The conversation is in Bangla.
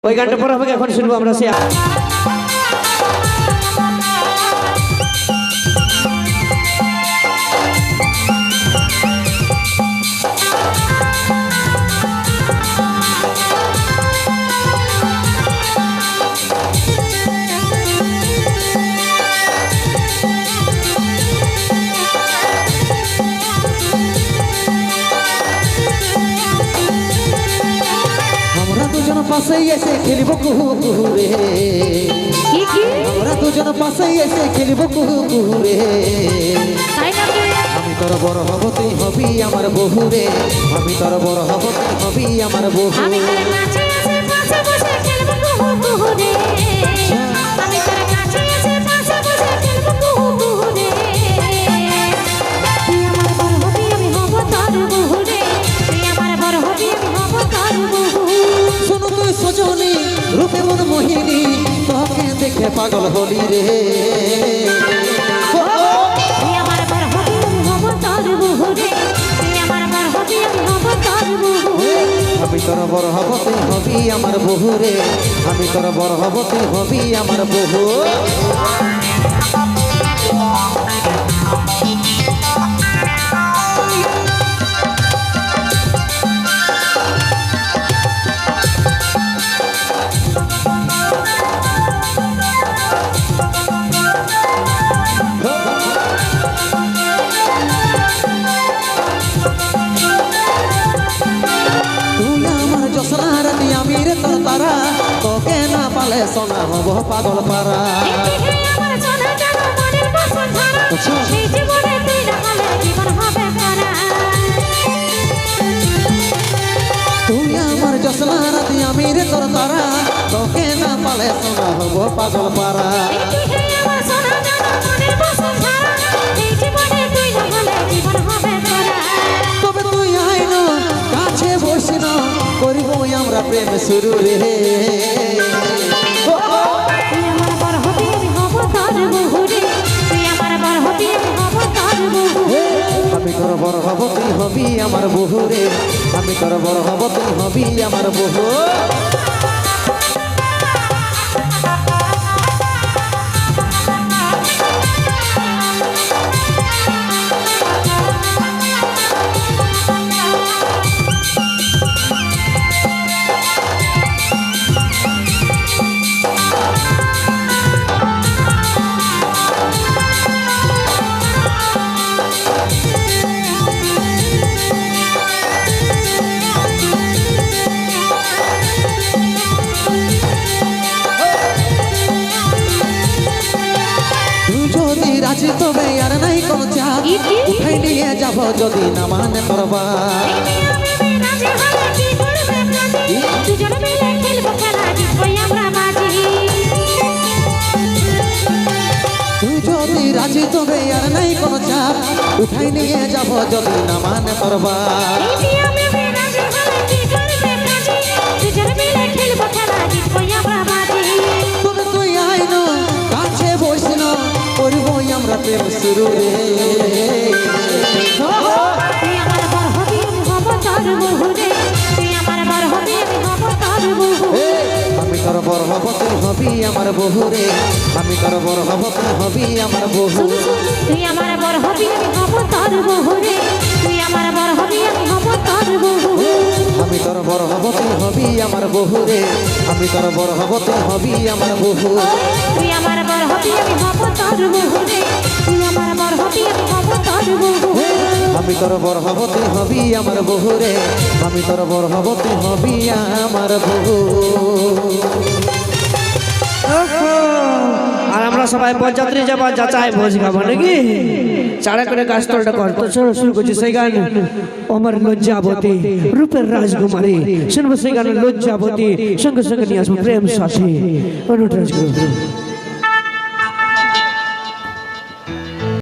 ওই গানটা পরে হবে, এখন শুনবো আমরা সে পাশে এসে খেলবো কুহু কুহু রে, আমরা দুজন পাশে এসে খেলবো কুহু কুহু রে। আমি তোর বড় হব তুই হবি আমার বহু রে, আমি তোর বড় হব তুই হবি আমার বহু। সজনী রূপে মন মোহিনী তোকে দেখে পাগল হলি রে, আমি তোর বড় হব তুই হবি আমার বহু রে, আমি তোর বড় হব তুই হবি আমার বহু। তোকে না পালে সোনা হব পাগল পারা, তুই আমার জসলা রাতি আমি রে তোর তারা, তোকে না পালে সোনা হব পাগল পারা। তবে তুই আইন কাছে বসিন করিব আমরা প্রেম শুরু রে, আমি তোর বড় হব তুই হবি আমার বহু রে, আমি তোর বড় হব তুই হবি আমার বহু। তবে আর নাই কোন চাপ উঠাই নিয়ে যাব যদি না মানে করবা, তুই যদি রাজি তবে আর নাই কোন চাপ উঠাই নিয়ে যাব যদি না মানে করবা। তবে তুই আইন কাছে বসিন করব আমরা প্রেম শুরু রে, আমি তোর বড় হব তুই হবি আমার বহু রে, আমি তোর বড় হব তুই হবি আমার বহু। তুই আমার বড় হবি আমি হব তোর বহু রে, তুই আমার বড় হবি আমি হব তোর বহু। আমি তোর বড় হব তুই হবি আমার বহু রে, আমি তোর বড় হব তুই হবি আমার বহু। তুই আমার বড় হবি আমি হব তোর বহু রে, তুই আমার বড় হবি আমি হব তোর বহু। আমি তোর বড় হব তুই হবি আমার বহু রে, আমি তোর বড় হব তুই হবি আমার বহু। আর আমরা সবাই বরযাত্রী যাবা যাচাই ভোজ খাবো নাকি, চাড়া করে কাজটা করতে শুরু করছি সেই গান আমার লজ্জাবতী রূপের রাজকুমারী, শুনবো সেই গান লজ্জাবতী, সঙ্গে সঙ্গে নিয়ে আসবো প্রেম সাথী অনুরাজ।